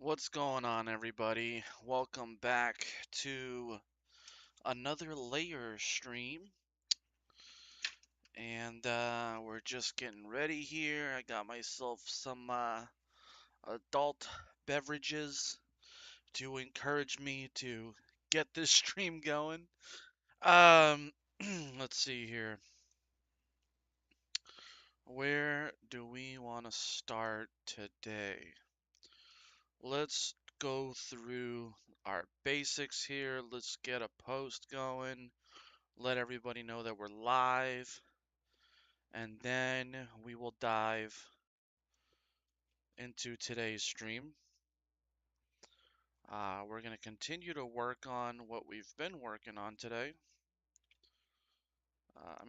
What's going on, everybody? Welcome back to another layer stream. And we're just getting ready here. I got myself some adult beverages to encourage me to get this stream going. Um, let's see here. Where do we want to start today? Let's go through our basics here. Let's get a post going. Let everybody know that we're live, and then we will dive into today's stream. We're going to continue to work on what we've been working on today.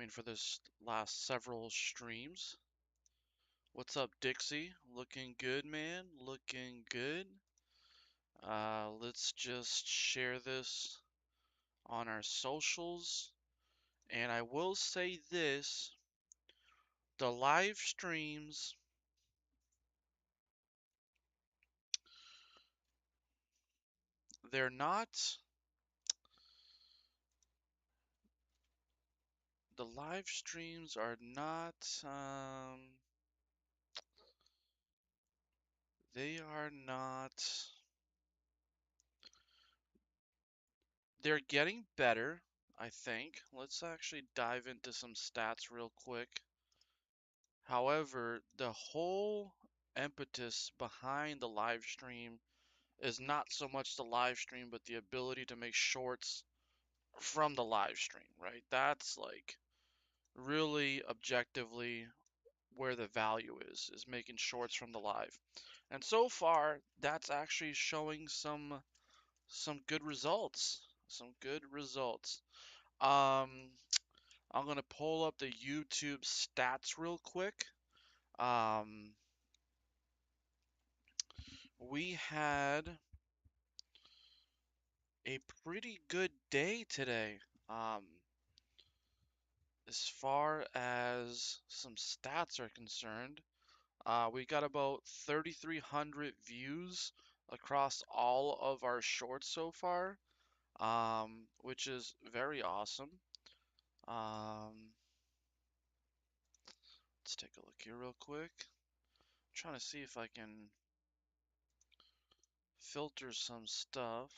For this last several streams. What's up, Dixie? Looking good, man. Looking good. Let's just share this on our socials. And I will say this, the live streams, they're not, the live streams are not, they are not, they're getting better, I think. Let's actually dive into some stats real quick. However, the whole impetus behind the live stream is not so much the live stream, but the ability to make shorts from the live stream, right? That's like really objectively where the value is making shorts from the live. And so far, that's actually showing some good results. Some good results. Um, I'm gonna pull up the YouTube stats real quick. Um, we had a pretty good day today. Um, as far as some stats are concerned, we got about 3,300 views across all of our shorts so far, which is very awesome. Um, let's take a look here real quick. I'm trying to see if I can filter some stuff.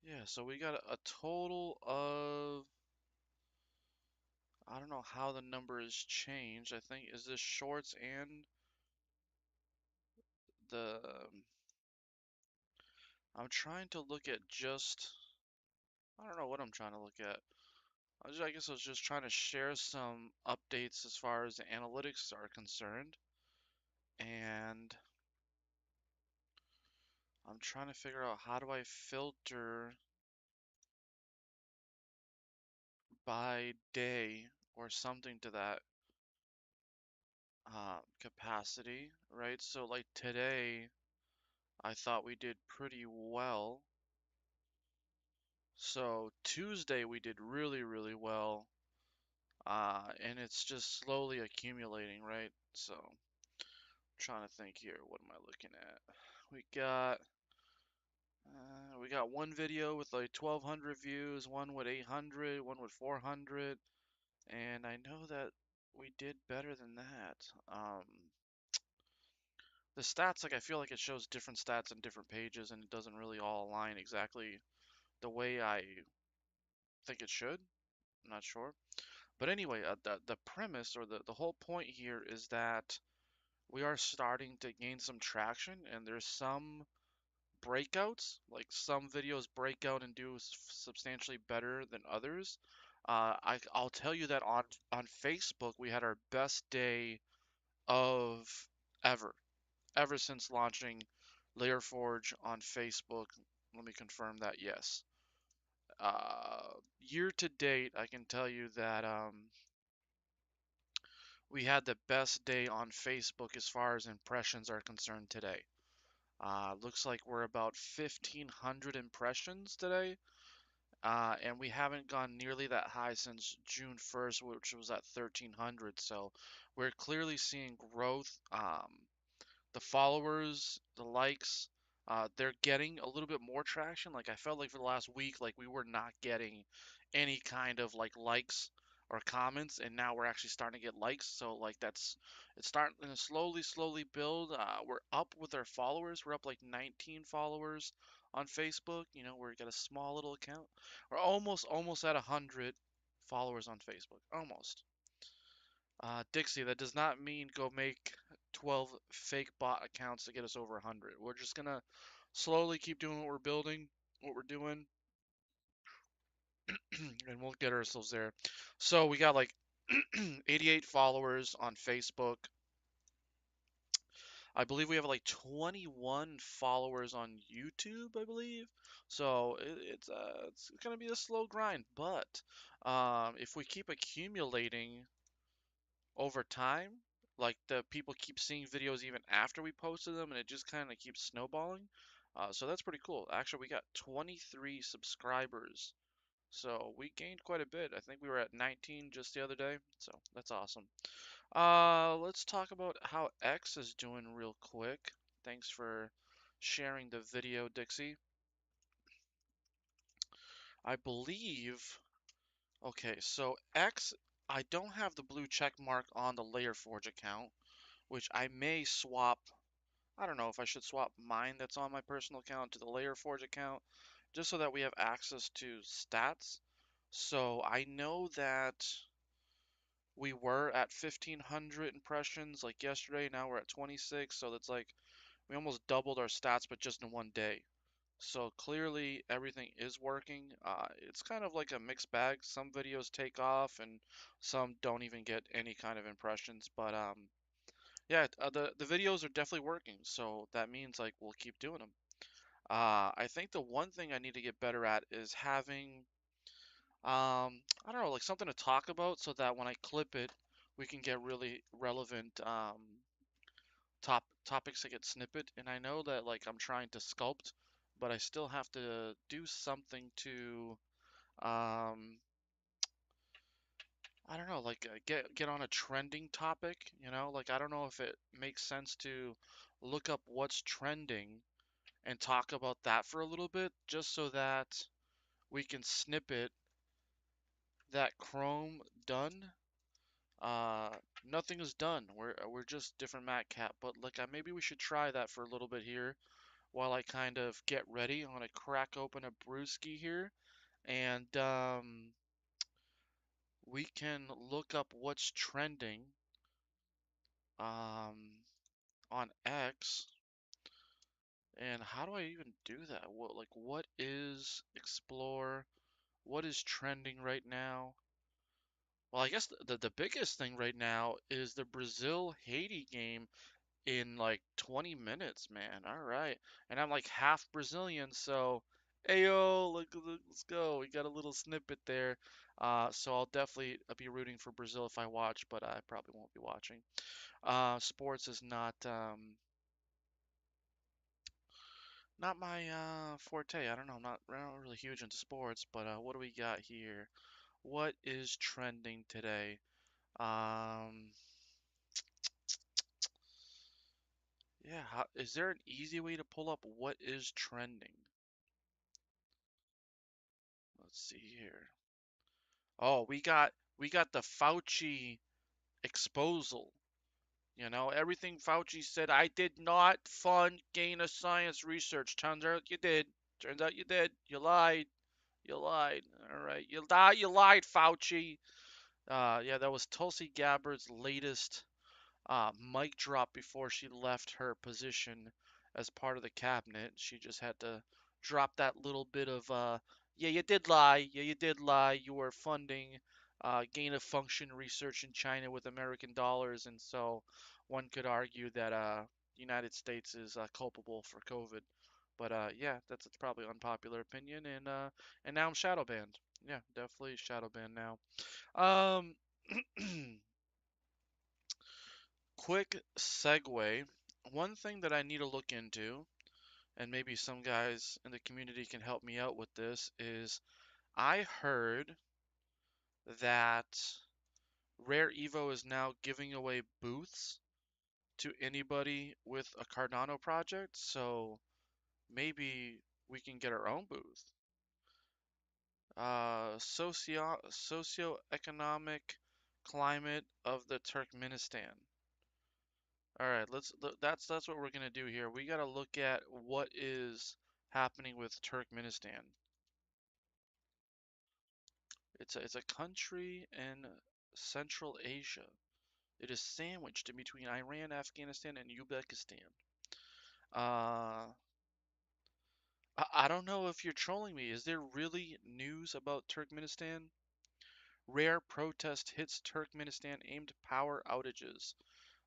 Yeah, so we got a total of, I don't know how the number has changed. I think, is this shorts and the, I'm trying to look at just, I don't know what I'm trying to look at. I guess I was just trying to share some updates as far as the analytics are concerned. And I'm trying to figure out how do I filter by day or something to that capacity, right? So like today, I thought we did pretty well. So Tuesday we did really, really well. And it's just slowly accumulating, right? So I'm trying to think here, what am I looking at? We got we got one video with like 1,200 views, one with 800, one with 400, and I know that we did better than that. The stats, like I feel like it shows different stats on different pages, and it doesn't really all align exactly the way I think it should. I'm not sure. But anyway, the premise or the whole point here is that we are starting to gain some traction, and there's some breakouts. Like some videos break out and do substantially better than others. I'll tell you that on Facebook we had our best day of ever, ever since launching Layer Forge on Facebook. Let me confirm that, yes. Year to date, I can tell you that we had the best day on Facebook as far as impressions are concerned today. Looks like we're about 1,500 impressions today, and we haven't gone nearly that high since June 1st, which was at 1,300. So we're clearly seeing growth. the followers, the likes, they're getting a little bit more traction. Like I felt like for the last week, like we were not getting any kind of like likes or comments, and now we're actually starting to get likes. So like it's starting to slowly build. We're up with our followers. We're up like 19 followers on Facebook. You know, we got a small little account. We're almost at 100 followers on Facebook. Almost. Dixie, that does not mean go make 12 fake bot accounts to get us over 100. We're just gonna slowly keep doing what we're building, what we're doing, and we'll get ourselves there. So we got like 88 followers on Facebook. I believe we have like 21 followers on YouTube, I believe. So it's gonna be a slow grind, but if we keep accumulating over time, like the people keep seeing videos even after we posted them, and it just kind of keeps snowballing. So that's pretty cool. Actually, we got 23 subscribers, so we gained quite a bit. I think we were at 19 just the other day, so that's awesome. Let's talk about how X is doing real quick. Thanks for sharing the video, Dixie. I believe. Okay, so X, I don't have the blue check mark on the Layer Forge account, which I may swap. I don't know if I should swap mine that's on my personal account to the Layer Forge account, just so that we have access to stats. So I know that we were at 1,500 impressions like yesterday. Now we're at 26, so that's like we almost doubled our stats, but just in one day. So clearly everything is working. It's kind of like a mixed bag. Some videos take off and some don't even get any kind of impressions. But yeah, the videos are definitely working, so that means like we'll keep doing them. I think the one thing I need to get better at is having I don't know, like something to talk about so that when I clip it, we can get really relevant topics that get snippet. And I know that like I'm trying to sculpt, but I still have to do something to um I don't know, like get on a trending topic, you know? Like I don't know if it makes sense to look up what's trending and talk about that for a little bit, just so that we can snippet that Chrome done. Uh, Nothing is done. We're just different mat cap, but like maybe we should try that for a little bit here while I kind of get ready. I'm gonna crack open a brewski here, and we can look up what's trending um on X. And how do I even do that? What is explore? What is trending right now? Well, I guess the biggest thing right now is the Brazil Haiti game in like 20 minutes, man. All right. And I'm like half Brazilian, so ayo, let's go. We got a little snippet there. So I'll definitely be rooting for Brazil if I watch, but I probably won't be watching. Sports is not my forte. I don't know. I'm not really huge into sports, but what do we got here? What is trending today? Um, yeah, is there an easy way to pull up what is trending? Let's see here. Oh, we got the Fauci exposal. You know, everything Fauci said, I did not fund gain of science research. Turns out you did. Turns out you did. You lied. You lied. All right. You lied, Fauci. Yeah, that was Tulsi Gabbard's latest mic drop before she left her position as part of the cabinet. She just had to drop that little bit of, yeah, you did lie. Yeah, you did lie. You were funding gain of function research in China with American dollars, and so one could argue that the United States is culpable for COVID. But yeah, that's probably unpopular opinion, and now I'm shadow banned. Yeah, definitely shadow banned now. Um, quick segue. One thing that I need to look into, and maybe some guys in the community can help me out with this, is I heard that Rare Evo is now giving away booths to anybody with a Cardano project, so maybe we can get our own booth. Socioeconomic climate of the Turkmenistan. All right, that's what we're gonna do here. We gotta look at what is happening with Turkmenistan. It's a country in Central Asia. It is sandwiched in between Iran, Afghanistan, and Uzbekistan. Uh, I don't know if you're trolling me. Is there really news about Turkmenistan? Rare protest hits Turkmenistan aimed power outages.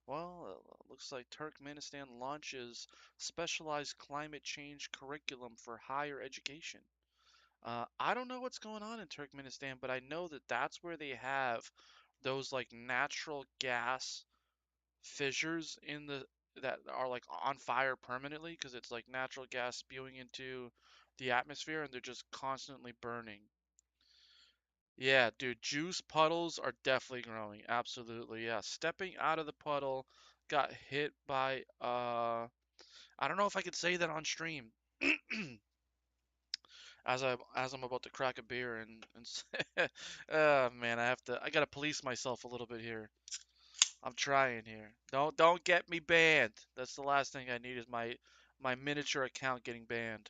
Well, looks like Turkmenistan launches specialized climate change curriculum for higher education. I don't know what's going on in Turkmenistan, but I know that that's where they have those like natural gas fissures in the that are like on fire permanently because it's like natural gas spewing into the atmosphere and they're just constantly burning. Yeah, dude, juice puddles are definitely growing. Absolutely. Yeah. Stepping out of the puddle, got hit by I don't know if I could say that on stream. As I'm about to crack a beer and man, I gotta police myself a little bit here. I'm trying here. Don't get me banned. That's the last thing I need is my miniature account getting banned.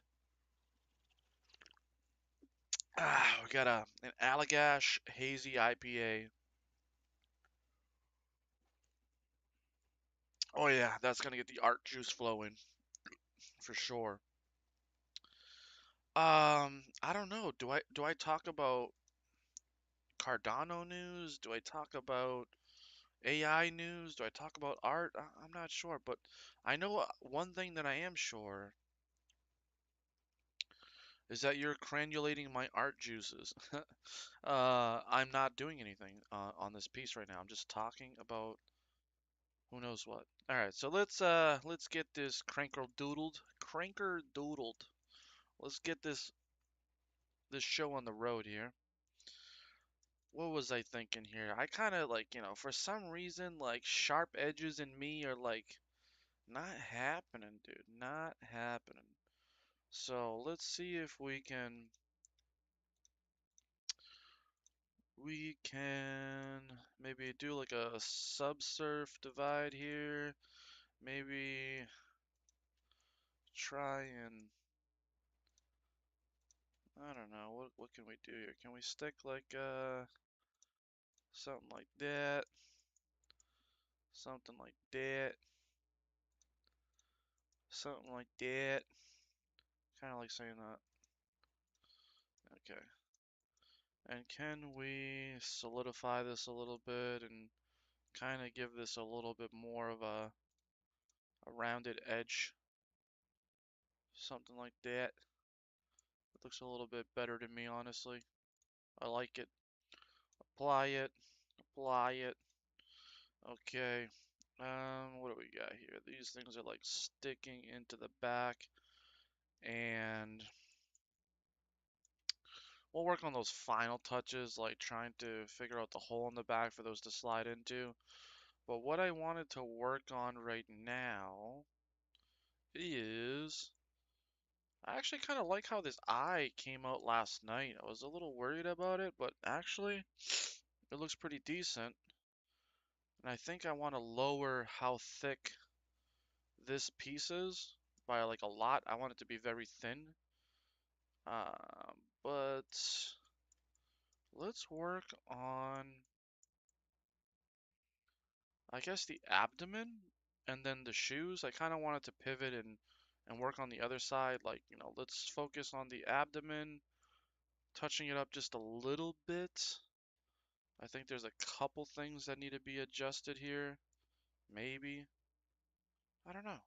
We got an Allagash hazy IPA. Oh yeah, that's gonna get the art juice flowing for sure. I don't know. Do I talk about Cardano news? Do I talk about AI news? Do I talk about art? I'm not sure, but I know one thing that I am sure is that you're cranulating my art juices. I'm not doing anything on this piece right now. I'm just talking about who knows what. All right, so let's get this cranker doodled. Let's get this show on the road here. What was I thinking here? I kind of like, for some reason, like sharp edges in me are like not happening, dude. Not happening. So let's see if we can maybe do like a subsurf divide here. Maybe try and I don't know, what can we do here? Can we stick like something like that? Something like that. Something like that. Kind of like saying that. Okay. And can we solidify this a little bit and kind of give this a little bit more of a rounded edge? Something like that. It looks a little bit better to me, honestly. I like it. Apply it. Apply it. Okay. What do we got here? These things are like sticking into the back, and we'll work on those final touches, like trying to figure out the hole in the back for those to slide into. But what I wanted to work on right now is I actually kind of like how this eye came out last night. I was a little worried about it, but actually it looks pretty decent. And I think I want to lower how thick this piece is by like a lot. I want it to be very thin. But let's work on, I guess, the abdomen and then the shoes. I kind of wanted to pivot and work on the other side. Like, let's focus on the abdomen, touching it up just a little bit. I think there's a couple things that need to be adjusted here. Maybe. I don't know.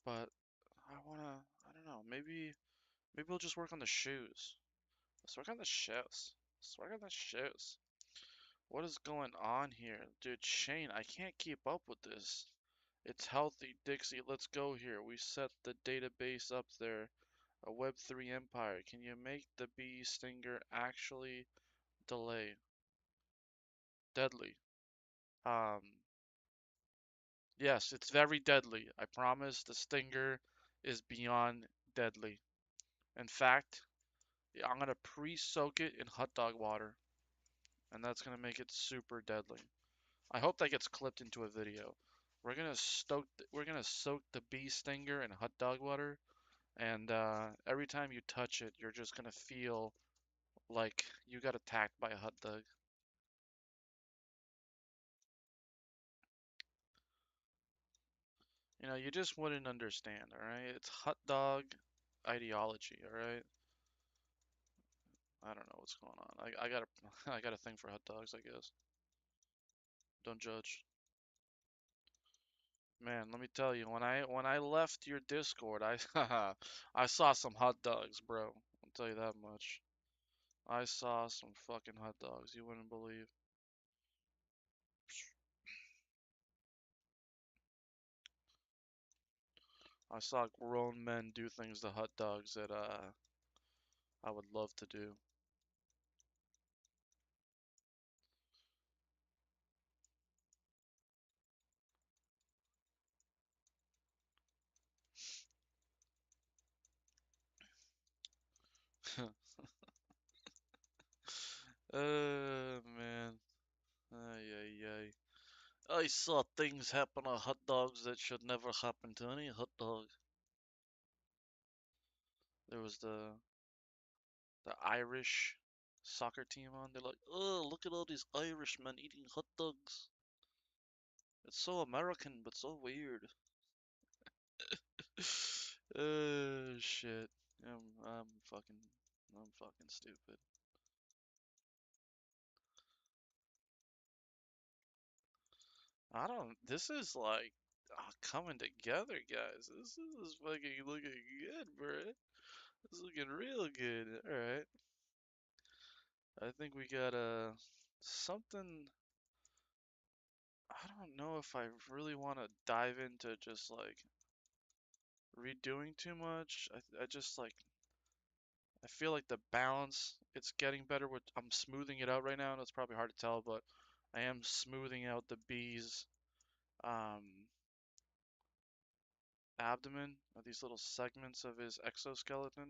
But I don't know. Maybe we'll just work on the shoes. Let's work on the shoes. Let's work on the shoes. What is going on here? Dude, Shane, I can't keep up with this. It's healthy, Dixie. Let's go here. We set the database up there. A Web3 empire. Can you make the bee stinger actually delay? Deadly. Um, Yes, it's very deadly. I promise the stinger is beyond deadly. In fact, I'm gonna pre-soak it in hot dog water, and that's gonna make it super deadly. I hope that gets clipped into a video. We're gonna soak the bee stinger in hot dog water, and every time you touch it, you're just gonna feel like you got attacked by a hot dog. You know, you just wouldn't understand, all right? It's hot dog ideology, all right? I don't know what's going on. I got a I got a thing for hot dogs, I guess. Don't judge. Man, let me tell you, when I left your Discord, I I saw some hot dogs, bro. I'll tell you that much. I saw some fucking hot dogs you wouldn't believe. I saw grown men do things to hot dogs that I would love to do. Man. Ay, ay, ay. I saw things happen to hot dogs that should never happen to any hot dog. There was the Irish soccer team on. They're like, oh, look at all these Irishmen eating hot dogs. It's so American, but so weird. Shit. I'm fucking, I'm fucking stupid. I don't. This is like coming together, guys. This is fucking looking good, bro. This is looking real good. All right. I think we got something. I don't know if I really want to dive into just like redoing too much. I just like I feel like the balance it's getting better with I'm smoothing it out right now, and it's probably hard to tell, but I am smoothing out the bee's um abdomen, these little segments of his exoskeleton,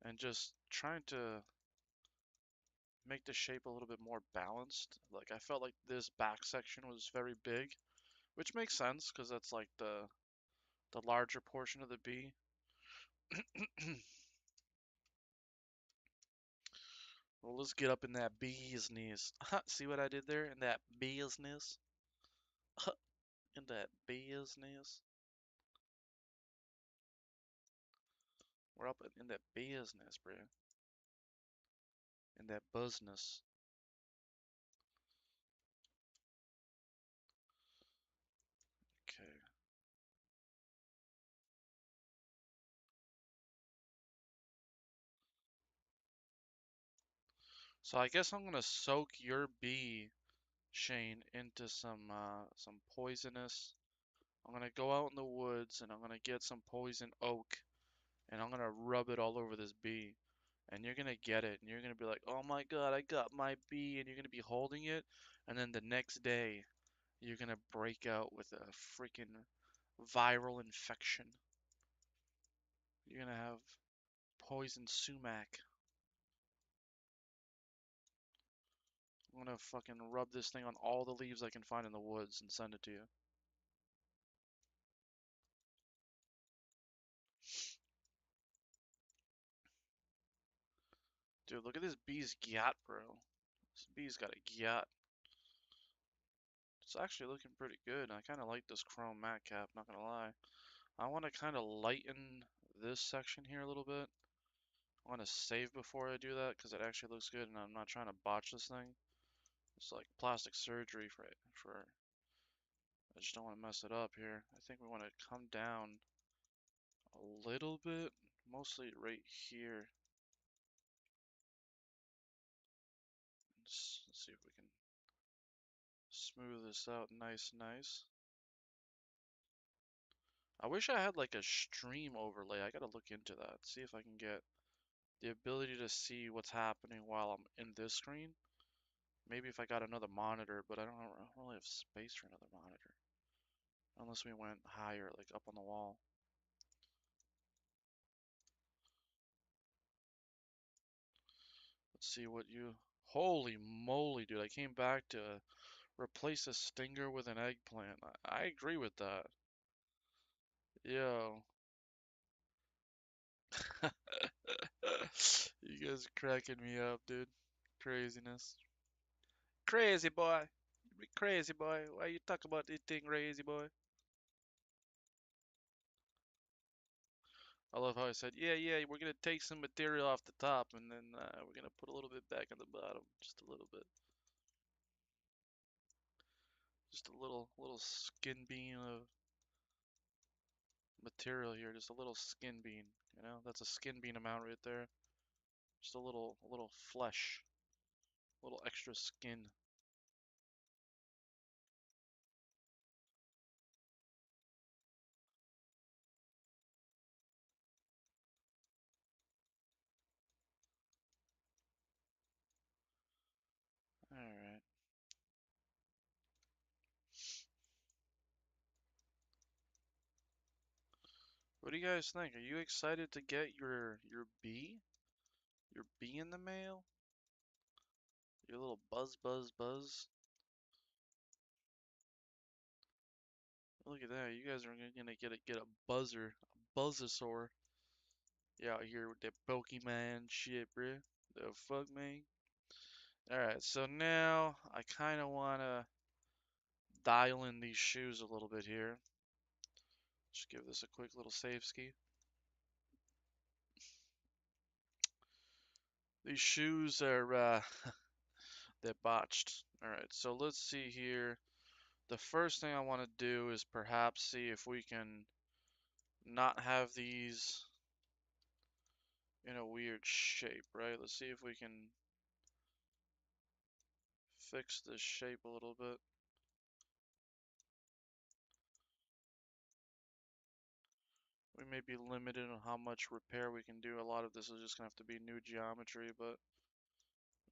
and just trying to make the shape a little bit more balanced. Like I felt like this back section was very big, which makes sense because that's like the larger portion of the bee. Well, let's get up in that business. See what I did there? In that business? In that business? We're up in that business, bro. In that business. Okay. So I guess I'm gonna soak your bee, Shane, into some poisonous. I'm gonna go out in the woods and I'm gonna get some poison oak and I'm gonna rub it all over this bee. And you're gonna get it and you're gonna be like, oh my god, I got my bee, and you're gonna be holding it, and then the next day you're gonna break out with a freaking viral infection. You're gonna have poison sumac. I'm gonna fucking rub this thing on all the leaves I can find in the woods and send it to you. Dude, look at this bee's gyat, bro. This bee's got a gyat. It's actually looking pretty good. I kind of like this chrome mat cap, not gonna lie. I want to kind of lighten this section here a little bit. I want to save before I do that because it actually looks good and I'm not trying to botch this thing. It's like plastic surgery for I just don't want to mess it up here. I think we want to come down a little bit, mostly right here. Let's see if we can smooth this out nice, nice. I wish I had like a stream overlay. I gotta look into that. See if I can get the ability to see what's happening while I'm in this screen. Maybe if I got another monitor, but I don't really have space for another monitor. Unless we went higher, like up on the wall. Let's see what you... Holy moly, dude. I came back to replace a stinger with an eggplant. I agree with that. Yo. You guys are cracking me up, dude. Craziness. Crazy boy. Crazy boy. Why you talk about this thing, crazy boy? I love how I said, yeah, yeah, we're gonna take some material off the top and then we're gonna put a little bit back on the bottom. Just a little bit. Just a little skin bean of material here. Just a little skin bean. You know, that's a skin bean amount right there. Just a little flesh. A little extra skin. Alright. What do you guys think? Are you excited to get your bee? Your bee in the mail? Your little buzz buzz buzz? Look at that. You guys are gonna get a buzzer. A buzzosaur. You out here with that Pokemon shit, bruh. The fuck, man? Alright, so now I kinda wanna dial in these shoes a little bit here. Just give this a quick little save ski. These shoes are they're botched. Alright, so let's see here. The first thing I want to do is perhaps see if we can not have these in a weird shape, right? Let's see if we can fix this shape a little bit. We may be limited on how much repair we can do. A lot of this is just gonna have to be new geometry, but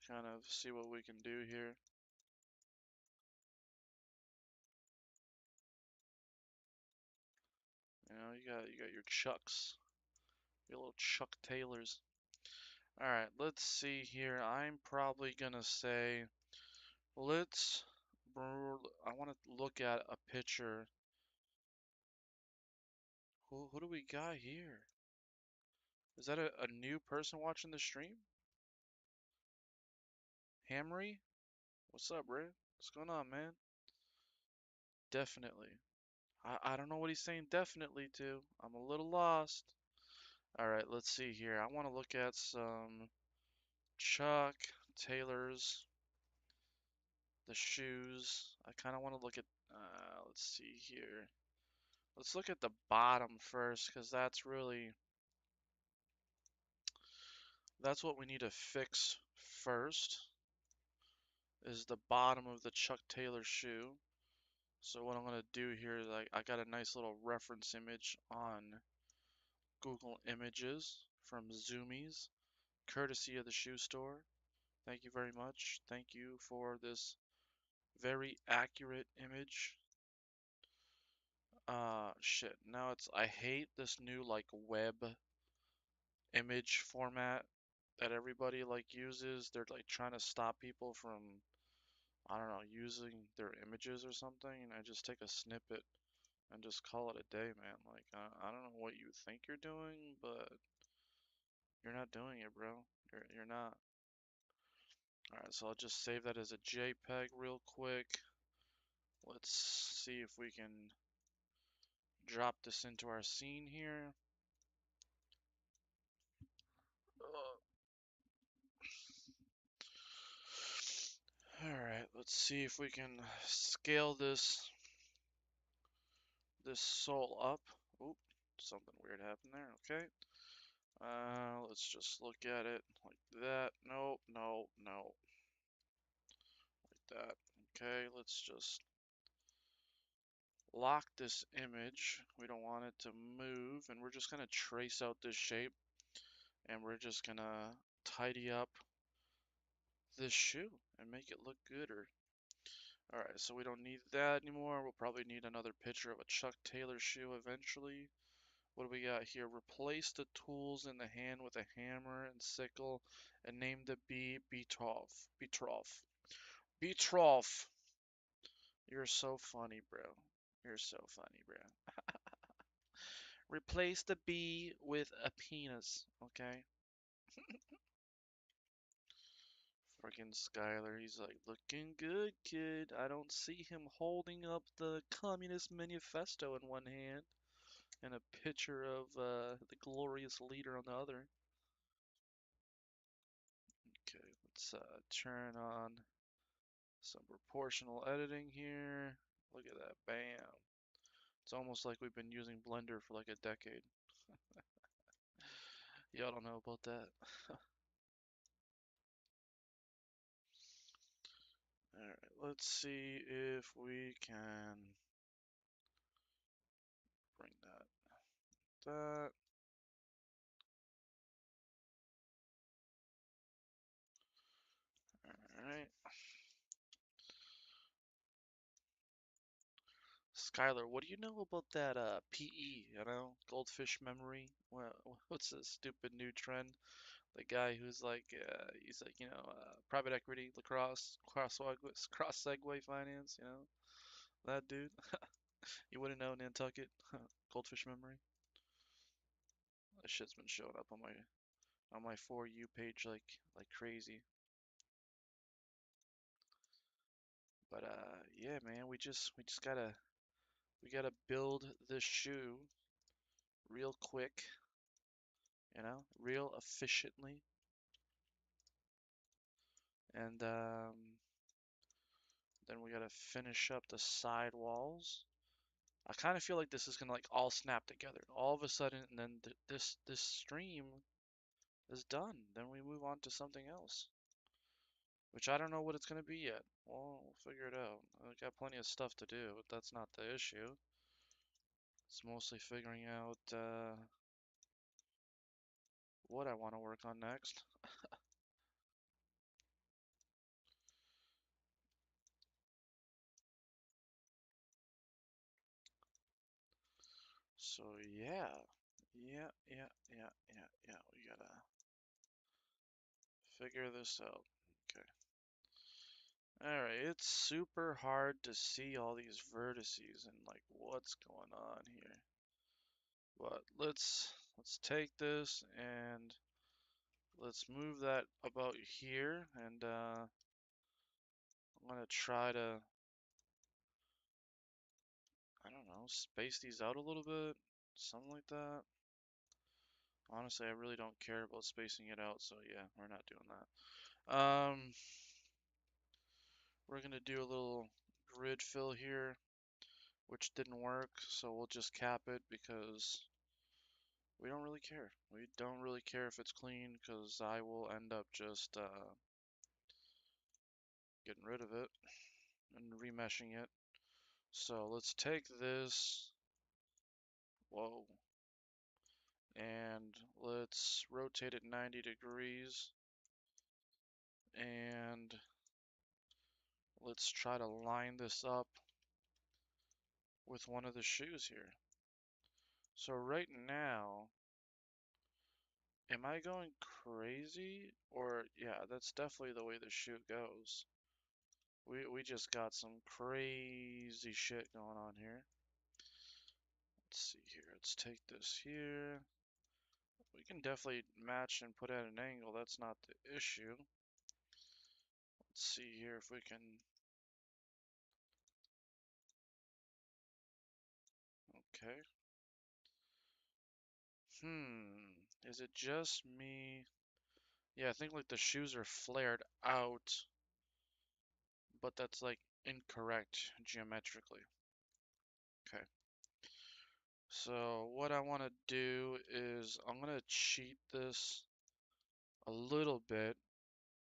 kind of see what we can do here. You know, you got your Chucks, your little Chuck Taylors. All right, let's see here. I'm probably gonna say let's. I want to look at a picture. Who do we got here? Is that a new person watching the stream? Hamry? What's up, bro? What's going on, man? Definitely. I don't know what he's saying definitely to. I'm a little lost. Alright, let's see here. I want to look at some Chuck Taylor's, the shoes. I kind of want to look at, let's see here. Let's look at the bottom first, because that's what we need to fix first, is the bottom of the Chuck Taylor shoe. So what I'm going to do here is I got a nice little reference image on Google Images from Zoomies, courtesy of the shoe store. Thank you very much. Thank you for this very accurate image. Shit. Now I hate this new like web image format that everybody like uses. They're like trying to stop people from, I don't know, using their images or something, and I just take a snippet and just call it a day, man. Like, I don't know what you think you're doing, but you're not doing it, bro. You're not. Alright, so I'll just save that as a JPEG real quick. Let's see if we can drop this into our scene here. Alright, let's see if we can scale this soul up. Oop, something weird happened there. Okay. Let's just look at it like that. Nope, no, no. Like that. Okay, let's just lock this image. We don't want it to move, and we're just gonna trace out this shape, and we're just gonna tidy up this shoe and make it look gooder. Alright, so we don't need that anymore. We'll probably need another picture of a Chuck Taylor shoe eventually. What do we got here? Replace the tools in the hand with a hammer and sickle and name the bee Beetroff. Beetroff. Beetroff. You're so funny, bro. You're so funny, bro. Replace the bee with a penis, okay? Freaking Skylar, he's like, looking good, kid. I don't see him holding up the Communist Manifesto in one hand and a picture of the glorious leader on the other. Okay, let's turn on some proportional editing here. Look at that, bam. It's almost like we've been using Blender for like a decade. Y'all don't know about that. Alright, let's see if we can bring that. Alright. Skylar, what do you know about that PE, goldfish memory? What's this stupid new trend? The guy who's like, he's like, private equity, lacrosse, cross segue finance, that dude. You wouldn't know Nantucket, goldfish memory. That shit's been showing up on my For You page like crazy. But yeah, man, we just gotta build this shoe real quick, real efficiently, and then we gotta finish up the side walls. I kind of feel like this is gonna like all snap together all of a sudden, and then this stream is done. Then we move on to something else, which I don't know what it's gonna be yet. Well, we'll figure it out. I got plenty of stuff to do, but that's not the issue. It's mostly figuring out what I want to work on next. So yeah. We gotta figure this out. Okay. Alright, it's super hard to see all these vertices and like what's going on here. But let's take this and let's move that about here, and I'm gonna try to, I don't know, space these out a little bit, something like that. Honestly, I really don't care about spacing it out, so yeah, we're not doing that. We're gonna do a little grid fill here, which didn't work, so we'll just cap it because we don't really care. We don't really care if it's clean, because I will end up just getting rid of it and remeshing it. So let's take this, whoa, and let's rotate it 90 degrees, and let's try to line this up with one of the shoes here. So right now, am I going crazy? Or, yeah, that's definitely the way the shoe goes. We just got some crazy shit going on here. Let's see here. Let's take this here. We can definitely match and put at an angle. That's not the issue. Let's see here if we can. Okay. Is it just me? Yeah, I think like the shoes are flared out, but that's like incorrect geometrically. Okay. So what I want to do is I'm going to cheat this a little bit.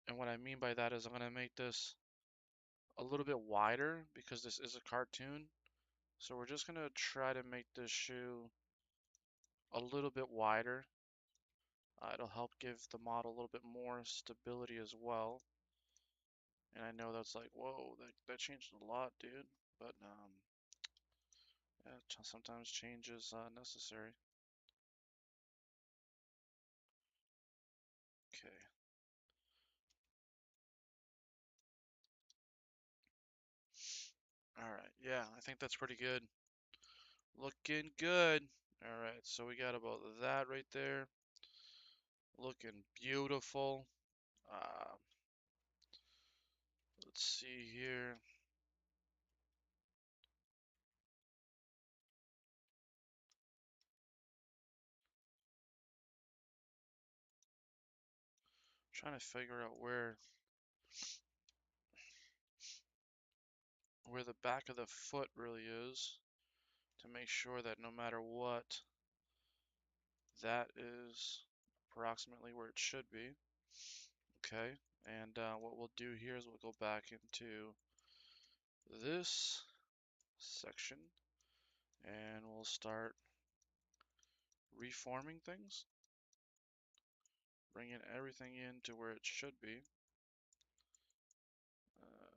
And what I mean by that is I'm going to make this a little bit wider because this is a cartoon. So we're just going to try to make this shoe a little bit wider. It'll help give the model a little bit more stability as well. And I know that's like, whoa, that changed a lot, dude. But yeah, sometimes change is necessary. Okay. All right. Yeah, I think that's pretty good. Looking good. All right. So we got about that right there. Looking beautiful. Uh, let's see here. Trying to figure out where the back of the foot really is to make sure that no matter what, that is approximately where it should be. Okay, and what we'll do here is we'll go back into this section and we'll start reforming things, bringing everything into where it should be.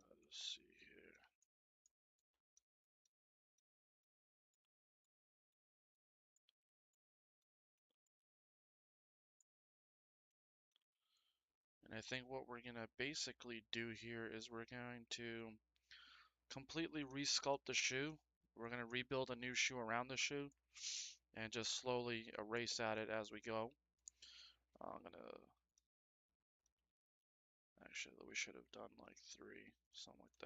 Let's see here. And I think what we're gonna basically do here is we're going to completely resculpt the shoe. We're gonna rebuild a new shoe around the shoe and just slowly erase at it as we go. I'm gonna actually we should have done like 3, something like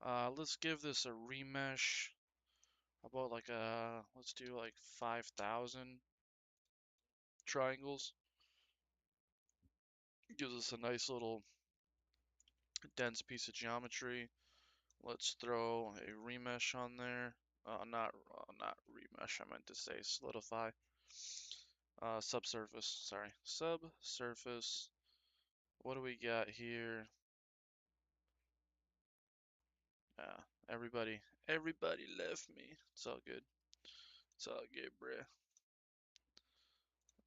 that. Let's give this a remesh. About like let's do like 5,000 triangles. Gives us a nice little dense piece of geometry. Let's throw a remesh on there. Not remesh. I meant to say solidify. Subsurface. Sorry, subsurface. What do we got here? Yeah, everybody left me. It's all good. It's all good, bruh.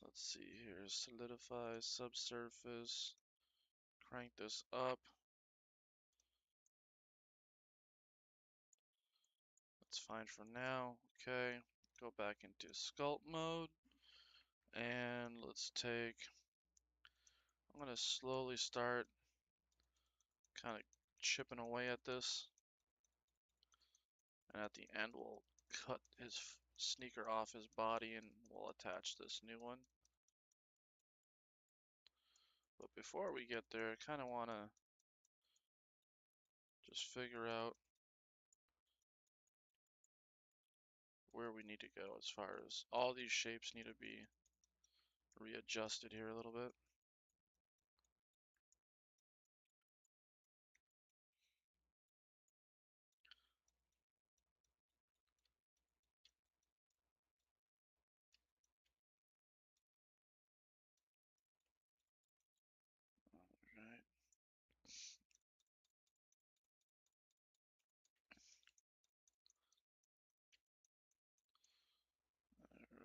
Let's see here. Solidify, subsurface. Crank this up. That's fine for now. Okay. Go back into sculpt mode. And let's take. I'm gonna slowly start kind of chipping away at this. And at the end, we'll cut his sneaker off his body and we'll attach this new one. But before we get there, I kind of want to just figure out where we need to go as far as all these shapes need to be readjusted here a little bit. Alright.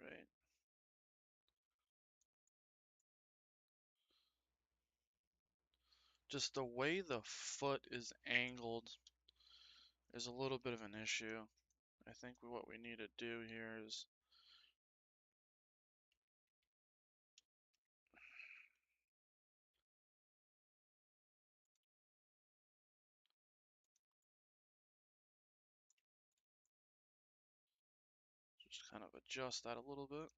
Alright. Just the way the foot is angled is a little bit of an issue. I think what we need to do here is just kind of adjust that a little bit.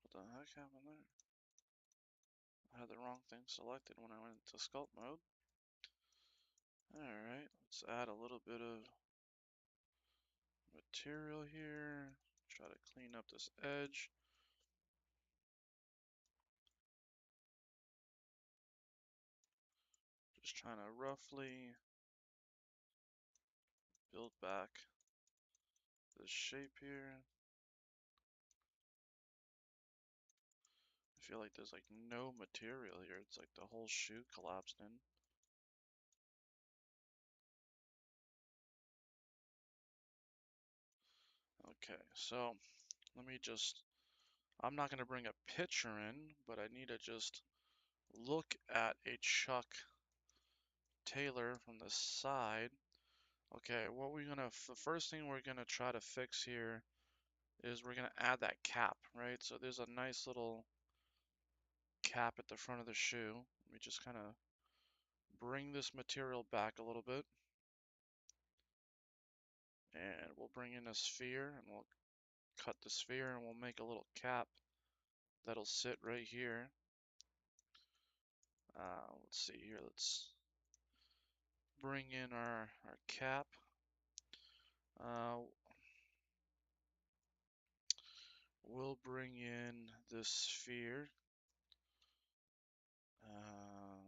What the heck happened there? I had the wrong thing selected when I went into sculpt mode. Alright, let's add a little bit of material here. Try to clean up this edge. Just trying to roughly build back this shape here. I feel like there's like no material here. It's like the whole shoe collapsed in. Okay, so let me just, I'm not gonna bring a picture in, but I need to just look at a Chuck Taylor from the side. Okay, the first thing we're gonna try to fix here is we're gonna add that cap, right? So there's a nice little cap at the front of the shoe. Let me just kind of bring this material back a little bit. And we'll bring in a sphere and we'll cut the sphere and we'll make a little cap that'll sit right here. Let's see here, let's bring in our cap. Uh, we'll bring in this sphere. Uh,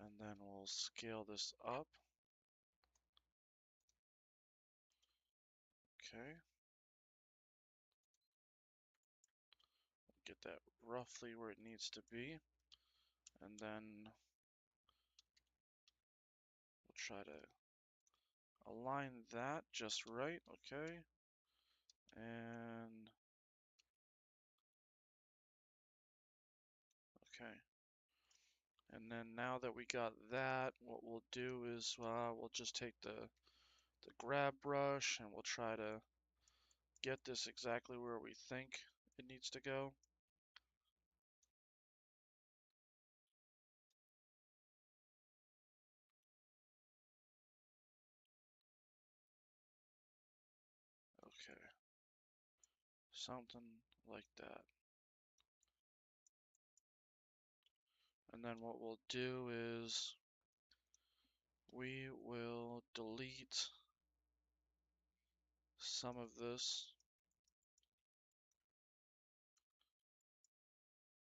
and then we'll scale this up. Okay. Get that roughly where it needs to be. And then we'll try to align that just right. Okay. And okay. And then now that we got that, what we'll do is we'll just take the grab brush and we'll try to get this exactly where we think it needs to go. Okay, something like that. And then what we'll do is we will delete some of this.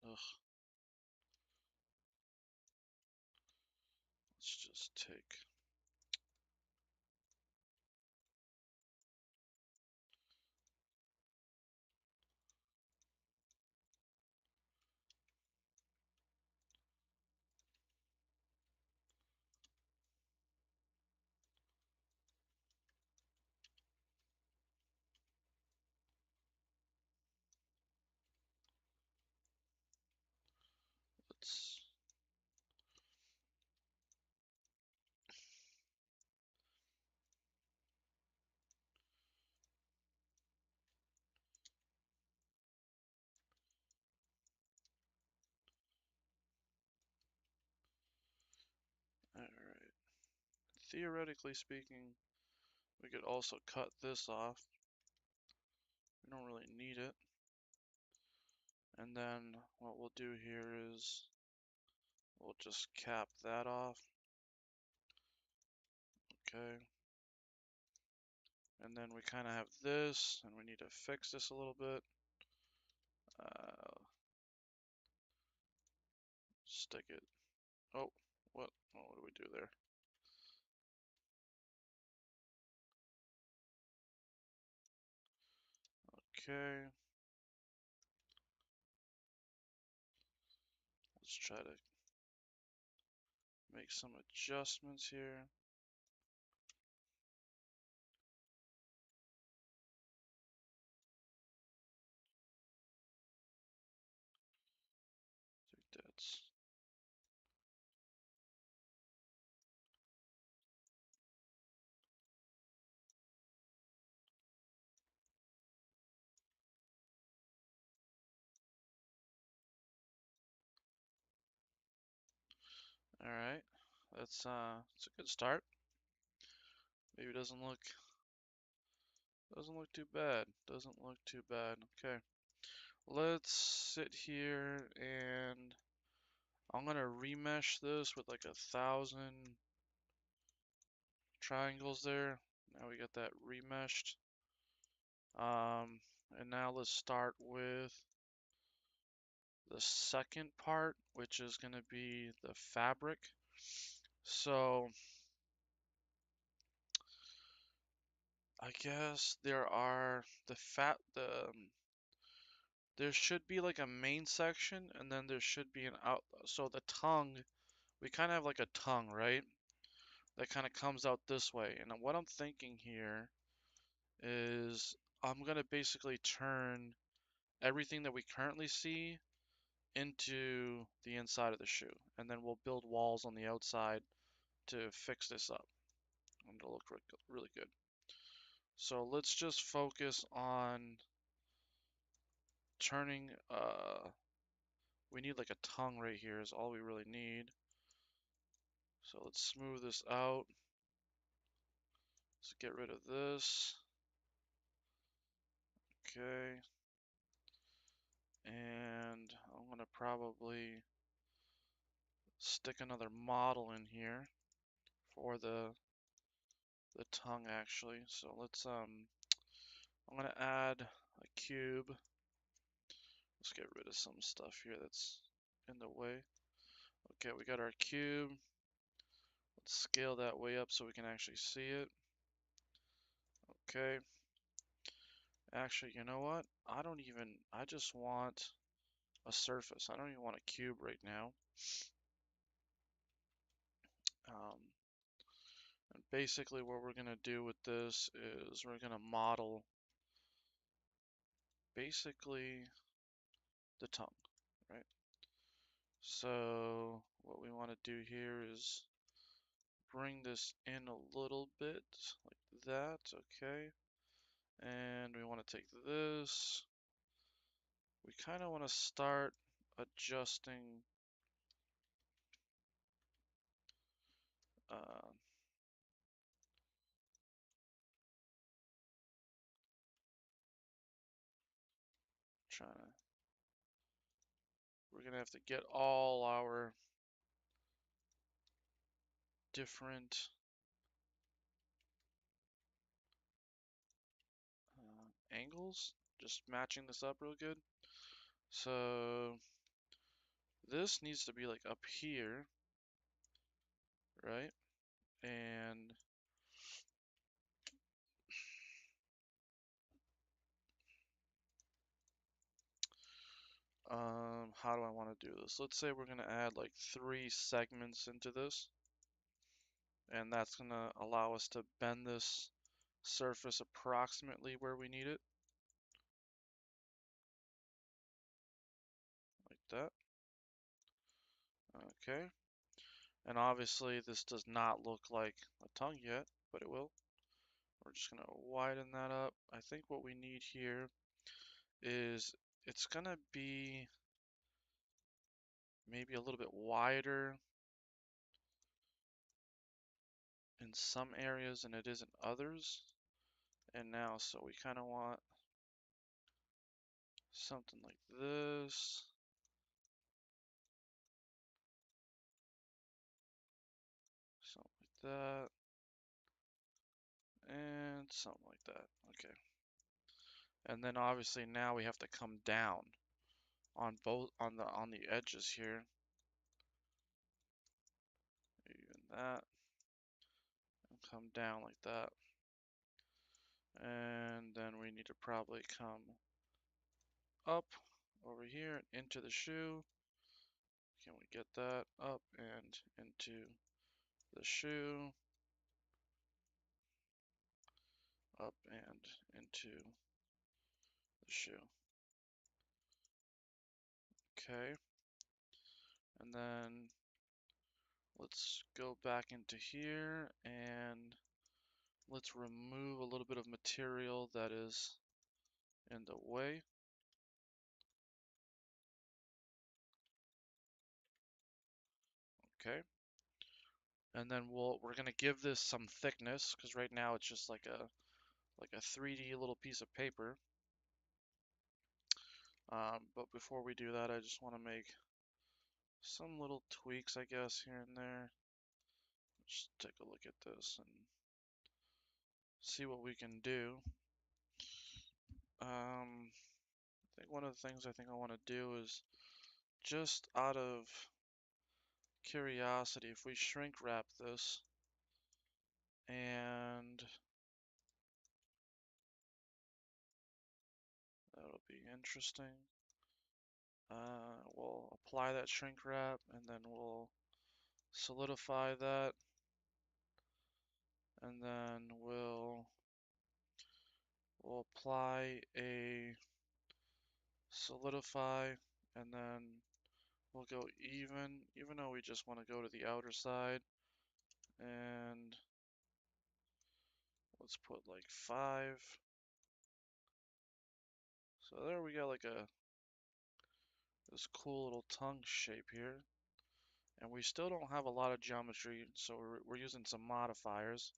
Ugh. Let's just take let's alright. Theoretically speaking, we could also cut this off. We don't really need it. And then what we'll do here is we'll just cap that off. Okay. And then we kind of have this, and we need to fix this a little bit. Stick it. Oh, what? Oh, what do we do there? Okay. Let's try to make some adjustments here. I think that's all right. It's a good start. Maybe it doesn't look too bad. Doesn't look too bad. Okay. Let's sit here and I'm gonna remesh this with like 1,000 triangles there. Now we got that remeshed. And now let's start with the second part, which is gonna be the fabric. So I guess there should be like a main section and then there should be an out. So the tongue, we kind of have like a tongue, right? That kind of comes out this way. And what I'm thinking here is I'm gonna basically turn everything that we currently see into the inside of the shoe. And then we'll build walls on the outside to fix this up. And it'll look really good. So let's just focus on turning, we need like a tongue right here is all we really need. So let's smooth this out. Let's get rid of this. Okay. And I'm gonna probably stick another model in here for the tongue actually. So let's I'm gonna add a cube. Let's get rid of some stuff here that's in the way. Okay, we got our cube. Let's scale that way up so we can actually see it. Okay. Actually, you know what? I just want a surface. I don't even want a cube right now. Um, and basically what we're gonna do with this is we're gonna model basically the tongue, right? So what we want to do here is bring this in a little bit like that, okay? And we want to take this. We kind of want to start adjusting uh, trying to, we're gonna have to get all our different angles, just matching this up real good. So this needs to be like up here, right? And how do I want to do this? Let's say we're going to add like 3 segments into this, and that's going to allow us to bend this surface approximately where we need it, like that. Okay, and obviously this does not look like a tongue yet, but it will. We're just going to widen that up. I think what we need here is it's going to be maybe a little bit wider in some areas than it is in others. And now, so we kind of want something like this. Something like that. And something like that. Okay. And then obviously now we have to come down on both on the edges here. Even that. And come down like that. And then we need to probably come up over here and into the shoe. Can we get that up and into the shoe? Up and into the shoe. Okay. And then let's go back into here and let's remove a little bit of material that is in the way. Okay. And then we're gonna give this some thickness because right now it's just like a 3D little piece of paper. But before we do that, I just want to make some little tweaks, I guess, here and there. Just take a look at this and see what we can do. I think one of the things I want to do is just out of curiosity, if we shrink wrap this and that'll be interesting. We'll apply that shrink wrap and then we'll solidify that and then we'll apply a solidify, and then we'll go even though we just want to go to the outer side, and let's put like 5. So there we got like this cool little tongue shape here. And we still don't have a lot of geometry, so we're using some modifiers.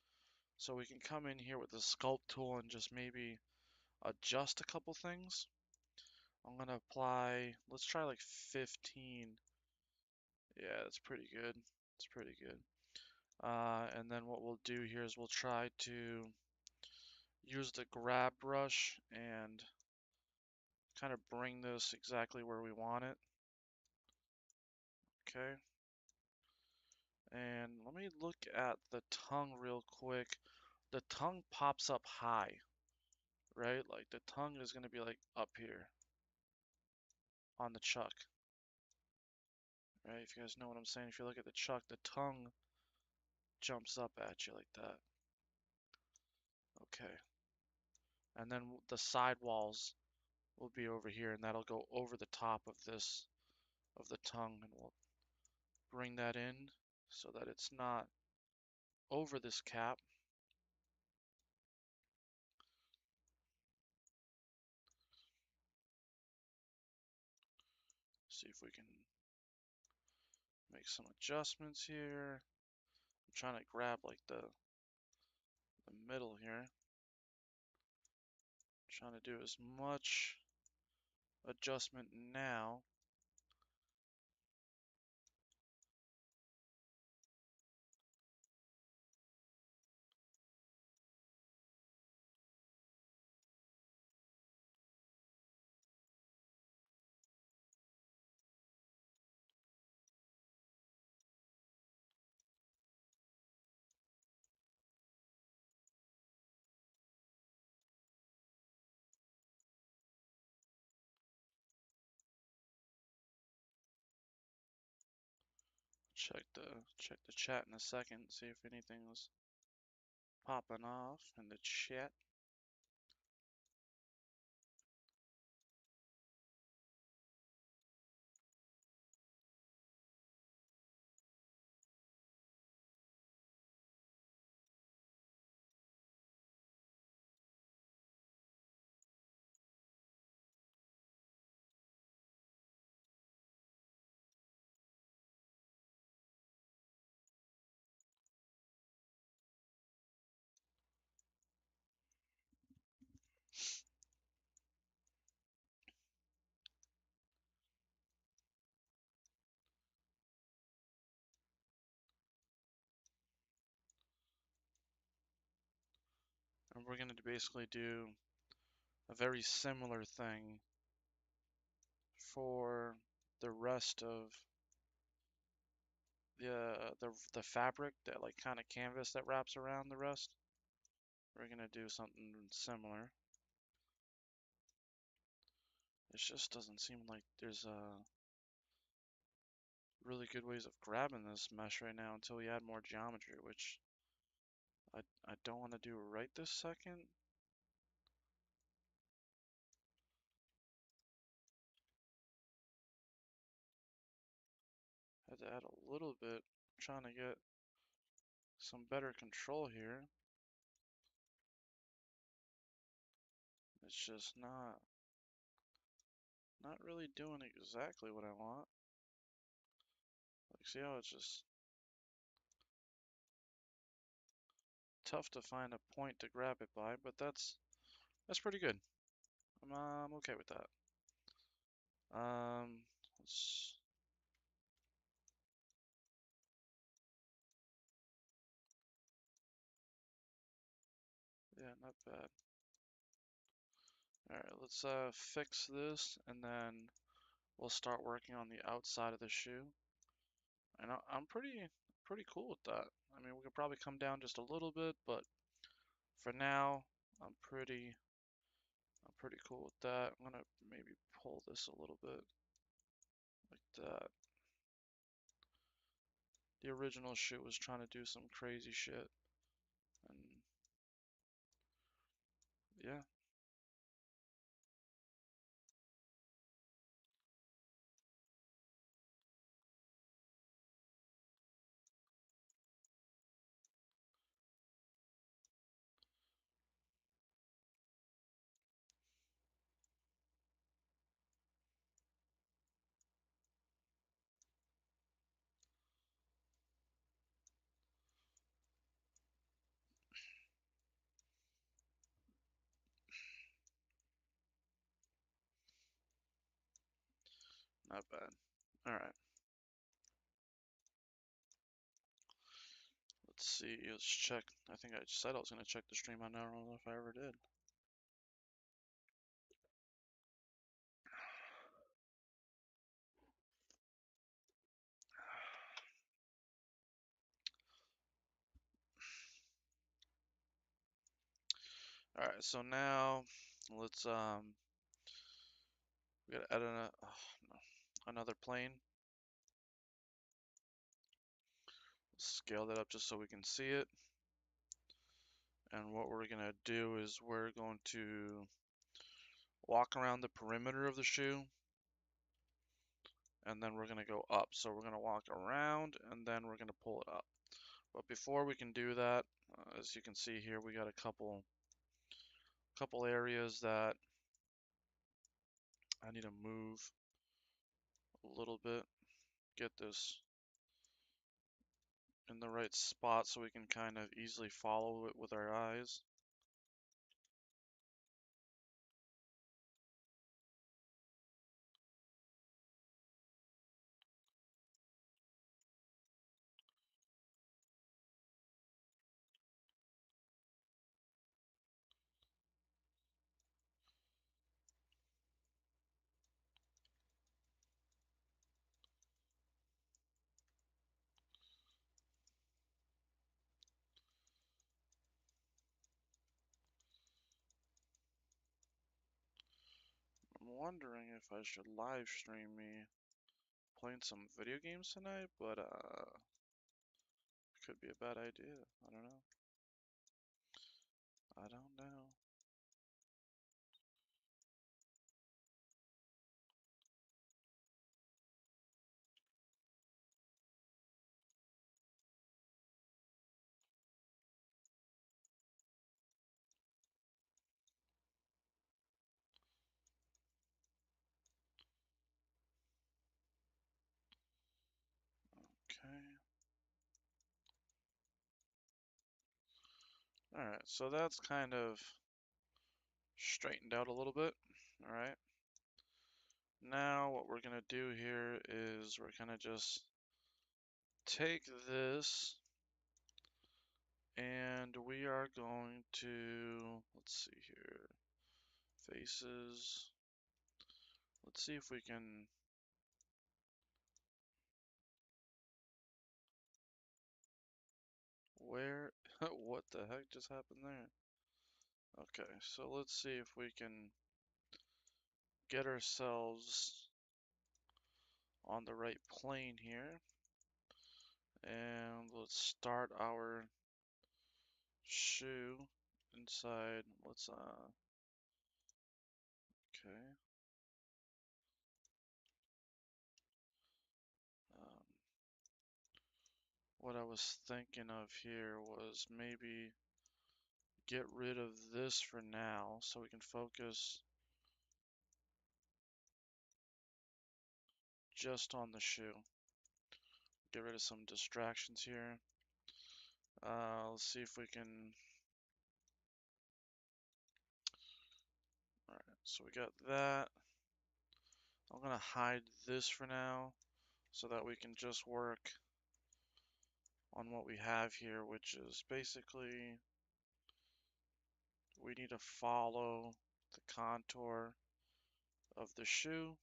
So we can come in here with the sculpt tool and just maybe adjust a couple things. I'm gonna apply, let's try like 15. Yeah, that's pretty good. It's pretty good. And then what we'll do here is we'll try to use the grab brush and kind of bring this exactly where we want it. Okay. And let me look at the tongue real quick. The tongue pops up high, right? Like the tongue is going to be like up here on the chuck, right? If you guys know what I'm saying, if you look at the chuck, the tongue jumps up at you like that. Okay. And then the side walls will be over here, and that'll go over the top of this, of the tongue, and we'll bring that in so that it's not over this cap. See if we can make some adjustments here. I'm trying to grab like the middle here. Trying to do as much adjustment now. Check the chat in a second, see if anything's popping off in the chat. And we're going to basically do a very similar thing for the rest of the fabric, that like kind of canvas that wraps around the rest. We're going to do something similar. It just doesn't seem like there's really good ways of grabbing this mesh right now until we add more geometry, which I don't want to do right this second. Had to add a little bit, trying to get some better control here. It's just not really doing exactly what I want. Like, see how it's just tough to find a point to grab it by, but that's pretty good. I'm okay with that. Let's, yeah, not bad. All right, let's fix this, and then we'll start working on the outside of the shoe. And I'm pretty cool with that. I mean, we could probably come down just a little bit, but for now, I'm pretty cool with that. I'm gonna maybe pull this a little bit like that. The original shoe was trying to do some crazy shit, and yeah. Not bad. Alright. Let's see. Let's check. I think I said I was going to check the stream. I don't know if I ever did. Alright, so now let's we gotta add no, another plane. Scale that up just so we can see it. And what we're gonna do is we're going to walk around the perimeter of the shoe, and then we're gonna go up. So we're gonna walk around and then we're gonna pull it up. But before we can do that, as you can see here, we got a couple areas that I need to move a little bit, get this in the right spot so we can kind of easily follow it with our eyes. I'm wondering if I should live stream me playing some video games tonight, but could be a bad idea. I don't know. I don't know. Okay. Alright, so that's kind of straightened out a little bit. Alright. Now what we're gonna do here is we're gonna just take this and we are going to, let's see here, faces. Let's see if we can, where, what the heck just happened there? Okay, so let's see if we can get ourselves on the right plane here. And let's start our shoe inside. Let's okay. Um, what I was thinking of here was maybe get rid of this for now so we can focus just on the shoe. Get rid of some distractions here. Let's see if we can. Alright, so we got that. I'm gonna hide this for now so that we can just work on what we have here, which is basically we need to follow the contour of the shoe,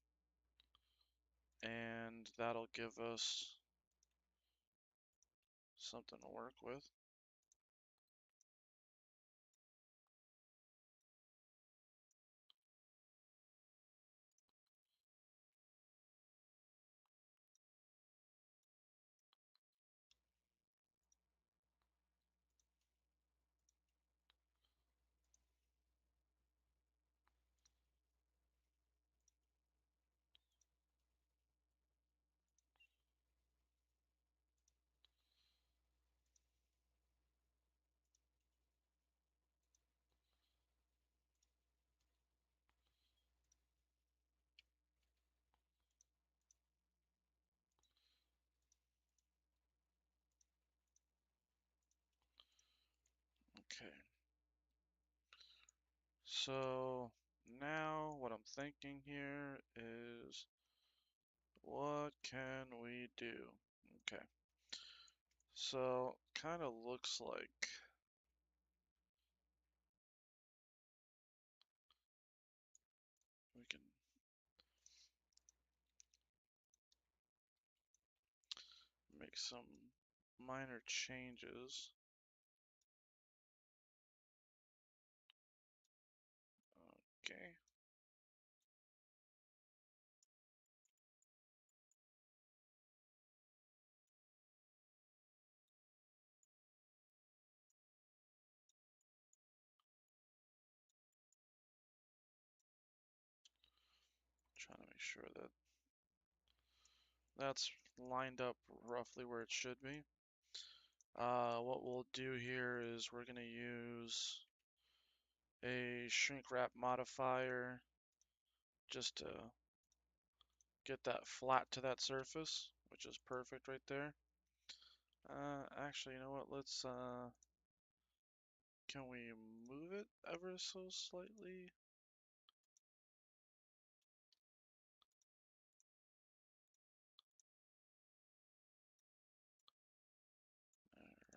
and that'll give us something to work with. Okay. So now what I'm thinking here is What can we do? Okay. So, kind of looks like we can make some minor changes. Okay. Trying to make sure that that's lined up roughly where it should be. What we'll do here is we're going to use a shrink wrap modifier just to get that flat to that surface, which is perfect right there. Actually, you know what? Can we move it ever so slightly?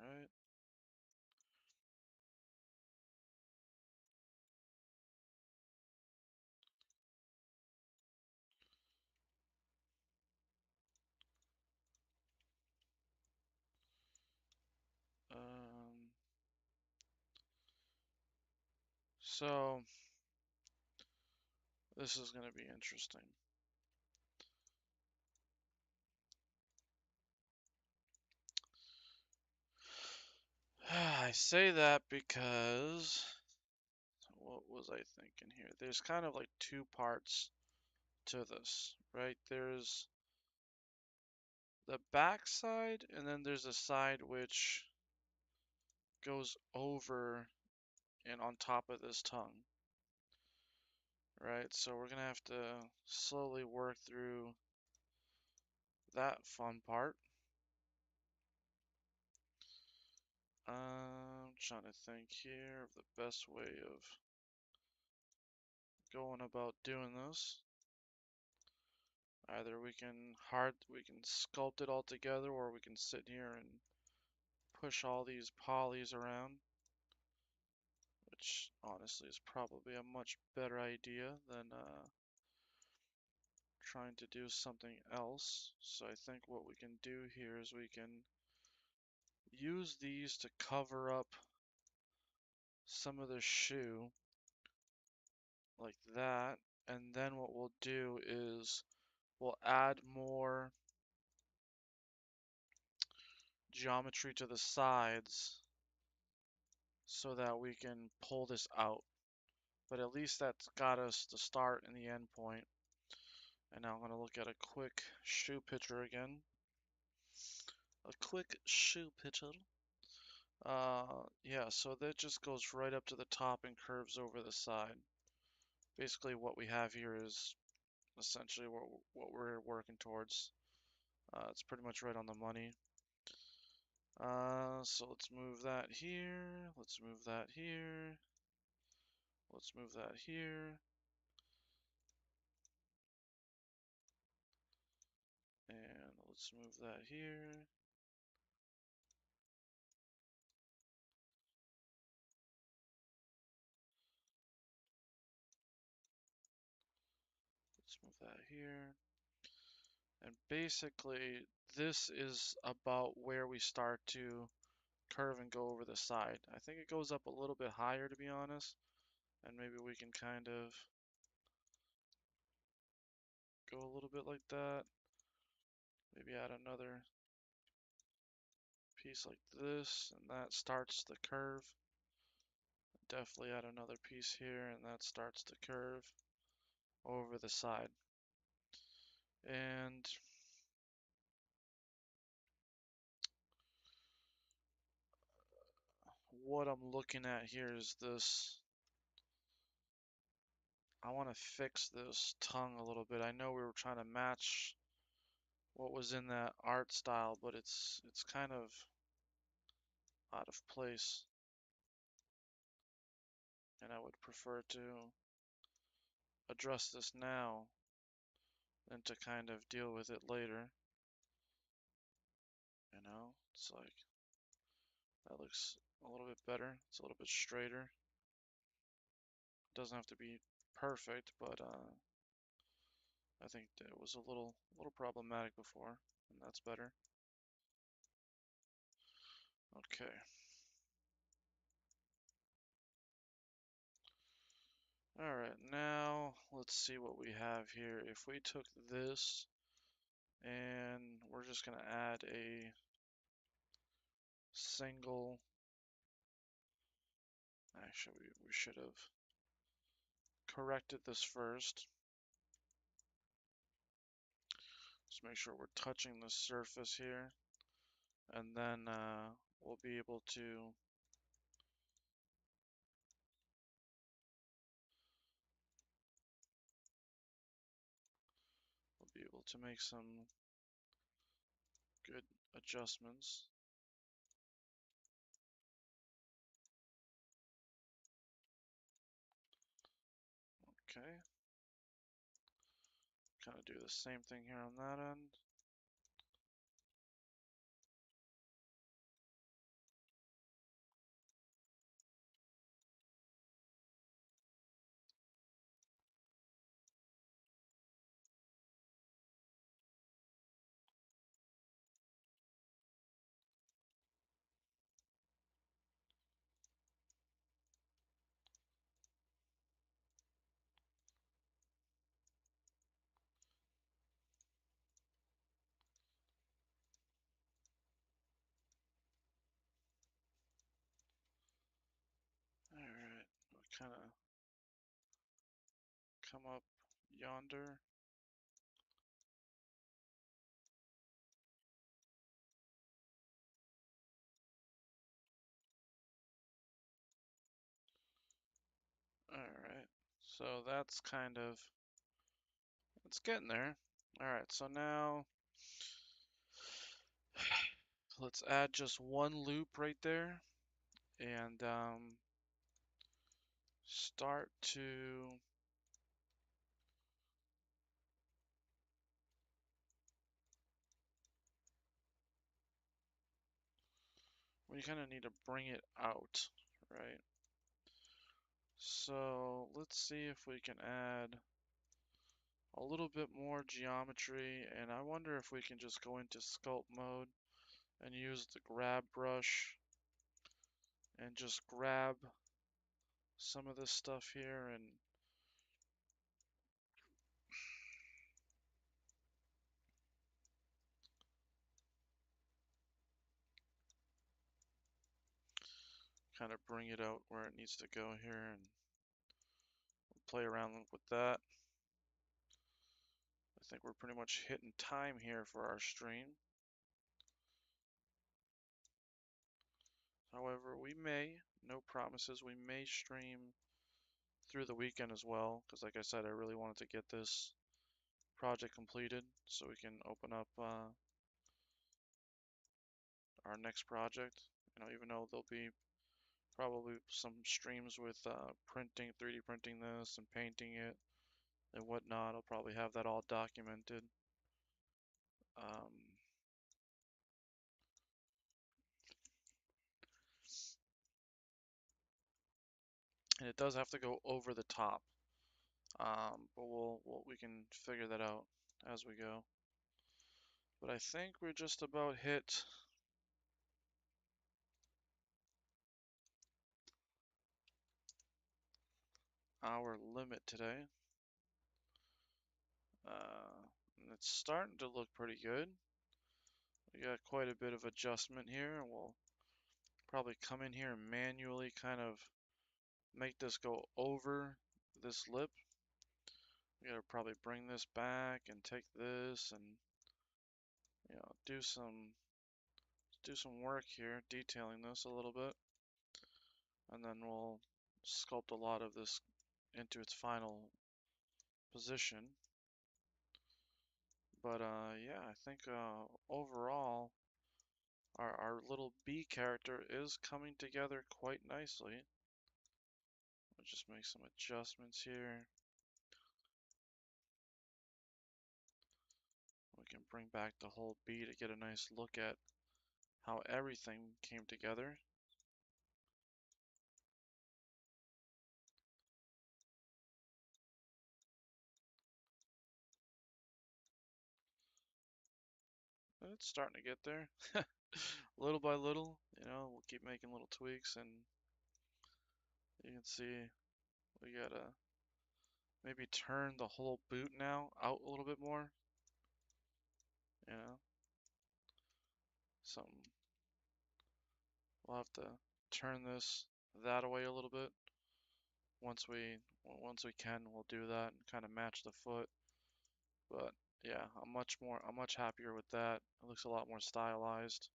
Alright. Um, so this is going to be interesting. I say that because what was I thinking here? There's kind of like two parts to this, right? There's the back side, and then there's a side which goes over and on top of this tongue, right? So we're gonna have to slowly work through that fun part. I'm trying to think here of the best way of going about doing this. Either we can sculpt it all together, or we can sit here and push all these polys around, which honestly is probably a much better idea than trying to do something else. So I think what we can do here is we can use these to cover up some of the shoe like that, and then what we'll do is we'll add more geometry to the sides so that we can pull this out. But at least that's got us the start and the end point. And now I'm going to look at a quick shoe picture again. A quick shoe picture. Yeah, so that just goes right up to the top and curves over the side. Basically what we have here is essentially what we're working towards. It's pretty much right on the money. So let's move that here. Let's move that here. Let's move that here. And let's move that here. Let's move that here. And basically, this is about where we start to curve and go over the side. I think it goes up a little bit higher, to be honest. And maybe we can kind of go a little bit like that. Maybe add another piece like this, and that starts the curve. Definitely add another piece here, and that starts the curve over the side. And what I'm looking at here is this. I want to fix this tongue a little bit. I know we were trying to match what was in that art style, but it's kind of out of place. And I would prefer to address this now than to kind of deal with it later. You know, it's like, that looks a little bit better. It's a little bit straighter. Doesn't have to be perfect, but I think that it was a little problematic before, and that's better. Okay. Alright, now let's see what we have here. If we took this and we're just gonna add a single, actually we should have corrected this first. Just make sure we're touching the surface here, and then we'll be able to make some good adjustments. Okay. Kind of do the same thing here on that end. Alright, we'll kind of come up yonder. Alright, so that's kind of, it's getting there. Alright, so now let's add just one loop right there and start to we kind of need to bring it out, right? So let's see if we can add a little bit more geometry, and I wonder if we can just go into sculpt mode and use the grab brush and just grab some of this stuff here and kind of bring it out where it needs to go here and play around with that. I think we're pretty much hitting time here for our stream. However, we may, no promises, we may stream through the weekend as well, because like I said, I really wanted to get this project completed so we can open up our next project. You know, even though there'll be probably some streams with printing, 3D printing this and painting it and whatnot. I'll probably have that all documented. Um, and it does have to go over the top, but we can figure that out as we go. But I think we're just about hit our limit today. And it's starting to look pretty good. We got quite a bit of adjustment here, and we'll probably come in here and manually kind of make this go over this lip. We gotta probably bring this back and take this and do some work here, detailing this a little bit, and then we'll sculpt a lot of this into its final position. But yeah, I think overall our little bee character is coming together quite nicely. I'll just make some adjustments here. bring back the whole bee to get a nice look at how everything came together. It's starting to get there. Little by little, we'll keep making little tweaks, and you can see we gotta maybe turn the whole boot now out a little bit more. You know, something. We'll have to turn this that away a little bit. Once we can, we'll do that and kind of match the foot. But yeah, I'm much happier with that. It looks a lot more stylized,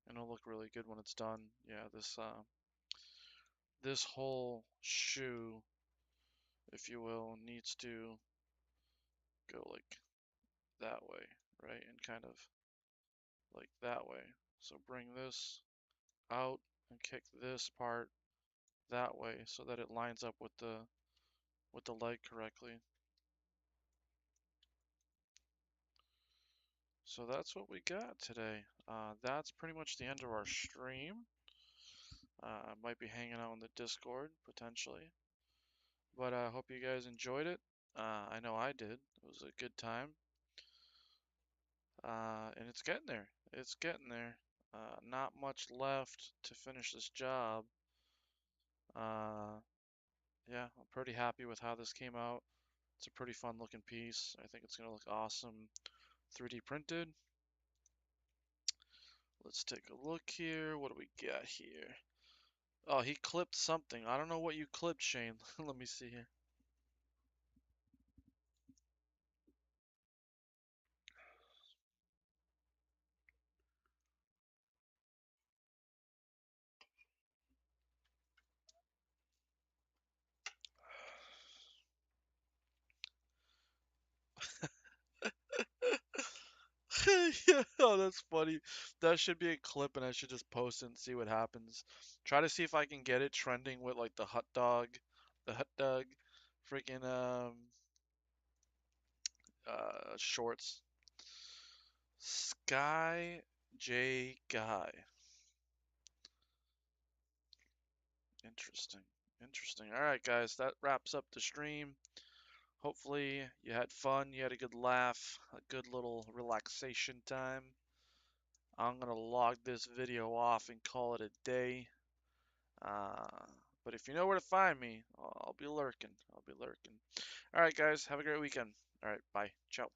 and it'll look really good when it's done. Yeah, this whole shoe, if you will, needs to go like that way, right? And kind of like that way. So bring this out and kick this part that way so that it lines up with the leg correctly. So that's what we got today. That's pretty much the end of our stream. I might be hanging out in the Discord potentially, but I hope you guys enjoyed it. I know I did. It was a good time. And it's getting there. It's getting there. Not much left to finish this job. Uh, yeah, I'm pretty happy with how this came out. It's a pretty fun looking piece. I think it's gonna look awesome 3D printed. Let's take a look here. What do we got here? Oh, he clipped something. I don't know what you clipped, Shane. Let me see here. Yeah, oh, that's funny. That should be a clip, and I should just post it and see what happens. Try to see if I can get it trending with like the hot dog, freaking shorts. Sky J Guy. Interesting. Interesting. All right, guys, that wraps up the stream. Hopefully, you had fun, you had a good laugh, a good little relaxation time. I'm gonna log this video off and call it a day. Uh, but if you know where to find me, I'll be lurking. I'll be lurking. All right, guys, have a great weekend. All right, bye. Ciao.